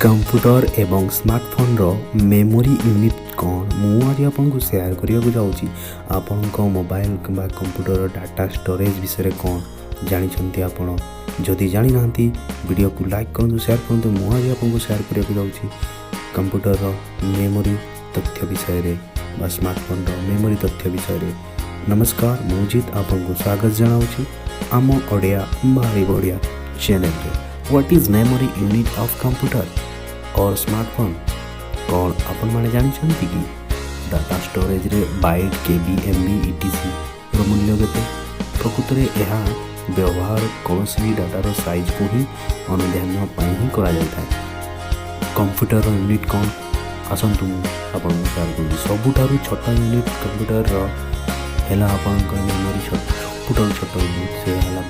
Computer एवं smartphone रो memory unit कौन मु आज आपको शेयर करने जाऊँगी। आपण मोबाइल किंबा कंप्यूटर डाटा स्टोरेज विषय कौन जानते आपण जदि जानी ना वीडियो को लाइक करूँ शेयर करूँ। मु आज आपको शेयर करने जाऊँगी कंप्यूटर रो मेमोरी तथ्य विषय रे स्मार्टफोन रो मेमोरी तथ्य विषय रे। नमस्कार मुजित आपको स्वागत जनाऊँगी आम ओडिया भारी बढ़िया चैनल रे। What is memory unit of computer और स्मार्टफोन कौन आपण माने जानछंती कि डाटा स्टोरेज रे बाइट केबी एमबी इटीसी रो मूल्य केते। प्रकृत रे यह व्यवहार कौन भी डाटार साइज को ही अनुध्यान पाई ही करा जाता है। कंप्यूटर यूनिट कौन आसतु आपन सबुठारु छोटा यूनिट कंप्यूटर रो हेला आपन मेमोरी सबुठारु छोटा यूनिट से हला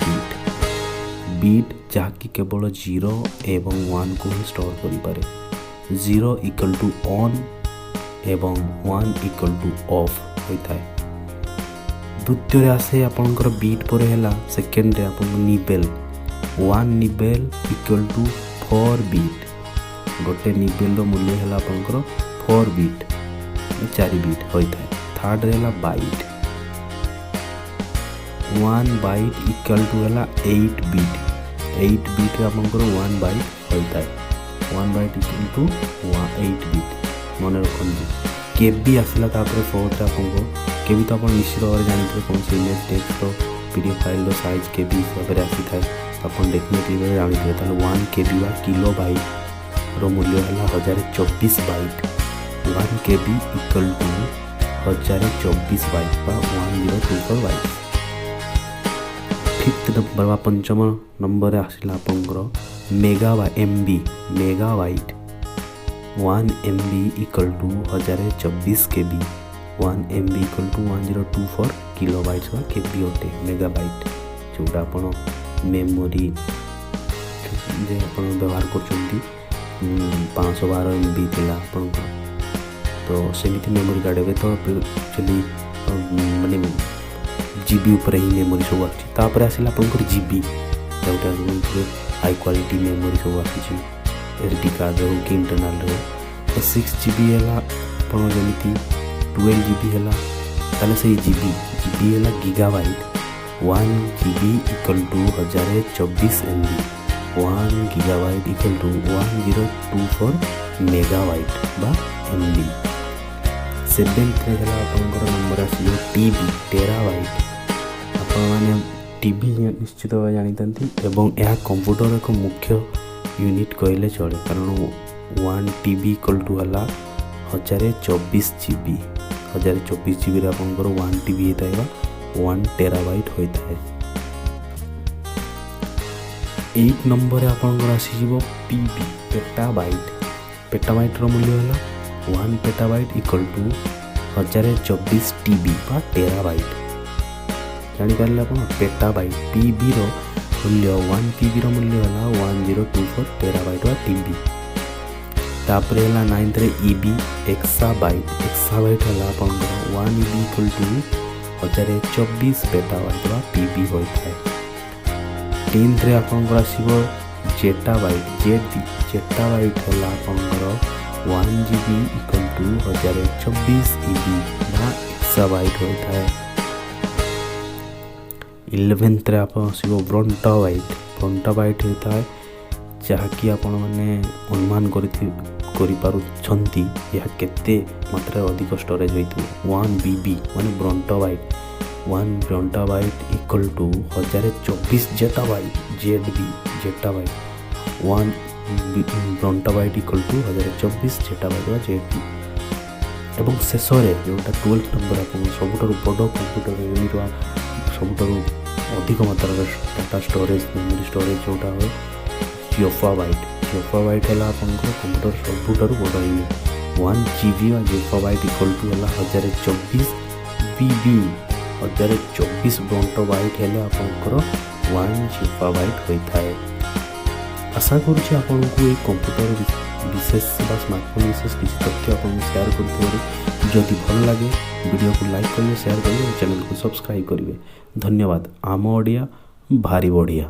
बीट जहाँकि केवल 0 एवं 1 को ही स्टोर करि पारे। 0 इक्वल टू ऑन एवं 1 इक्वल टू ऑफ होता है। द्वितीय आसे आपनकर बीट पर हैला सेकेंड रे आपन निबेल 1 निबेल इक्वल टू 4 बीट। गोटे निबेल रो मूल्य हैला आपनकर 4 बीट 4 बीट होता है। थर्ड रे हैला बाइट 1 बाइट इक्वल टू हैला 8 बीट 8 बीट रे आपनकर 1 बाइट होता है। 1 बाइट इक्वल टू 8 बीट मन रखंడి। केबी आसला तापर फोर्थ आपको केबी तो आप निश्चित भाव में जानते कौन से इमेज टेक्स्ट तो पीडीएफ फाइल साइज केबी हिसाब से आसी था आप डेफिनेटली जानते हैं। 1 केबी बा किलो बाइट रो मूल्य है 1024 byte. 1 KB equal to 1024 byte बा 1024 बाइट। फिफ्थ नंबर बा पंचम नंबर आसला आपंकर megabyte 1 MB equal to 1024 KB 1 MB equal to 1024 kilobytes बा केबी अटे। मेगाबाइट जोटा आपण मेमोरी जे आपण व्यवहार करछंती 512 MB थिला आपण तो सेमिति मेमोरी कार्ड एबे तो एक्चुअली माने जीबी ऊपर ही मेमोरी सब आछि। तापर आसिला आपनकर जीबी जोटा हाई क्वालिटी मेमोरी सब आछि एसडी कार्ड रो कि इंटरनल रो। तो 6 GB हैला आपण जमिति 12 GB हैला ताले से जीबी हैला gigabyte 1 GB equal to 1024 MB 1 gigabyte equal to 1024 megabyte बा MB। 7th रे हैला आपनकर नंबर आसी टीबी टेराबाइट आपण माने टीबी निश्चित भाव जानते एवं यह कंप्यूटर एक मुख्य यूनिट कहले चले कारण 1 TB इक्वल टू है 1024 GB 1024 GB रे आपनकर 1 TB होता है 1 टेराबाइट होता है। 8 नंबर आपनकर आसीजिवो पीबी पेटाबाइट रो मूल्य है 1 पेटाबाइट इक्वल टू 1024 TB बा टेराबाइट। जानीपारे आप पेटाबाइट पीबी रो मूल्य 1 पीबी रो मूल्य है 1024 टेराबाइट वा टीबी। तापर है 9th रे ईबी एक्साबाइट है आपनकर 1 EB इक्वल टू 1024 पेटाबाइट वा टीबी होता है। 10th रे आपनकर आसीबो जेटाबाइट है आपनकर 1 GB इक्वल टू 1024 EB वा एक्साबाइट होता है। 11th रे आप आसीबो ब्रंटाबाइट होता है जहाँकि आपण मैंने अनुमान करिपारुछंती यह केते मात्रा अधिक स्टोरेज होइतु 1 BB माने brontobyte 1 brontobyte equal to 1024 zettabyte 1 brontobyte equal to 1024 zettabyte वा जेबी। एवं शेष जोटा 12th नंबर आप सबुठारु बड़ कंप्यूटर यूनिट वा सबुठारु अधिक मात्रा डाटा स्टोरेज मेमोरी स्टोरेज जोटा हो जीओफाबाइट है आपंकर कंप्यूटर सबुठारु बड़ यूनिट 1 GB वा जीओफाबाइट इक्वल टू है 1024 BB 1024 ब्रंटाबाइट है आपंकर 1 जीओफाबाइट होता है। आशा करुँचे आपको ये कंप्यूटर विशेष स्मार्टफोन विशेष किसी तथ्य आपको शेयर करते जदि भल लगे वीडियो को लाइक करेंगे शेयर करेंगे चैनल को सब्सक्राइब करेंगे। धन्यवाद। आम ओडिया भारी बढ़िया।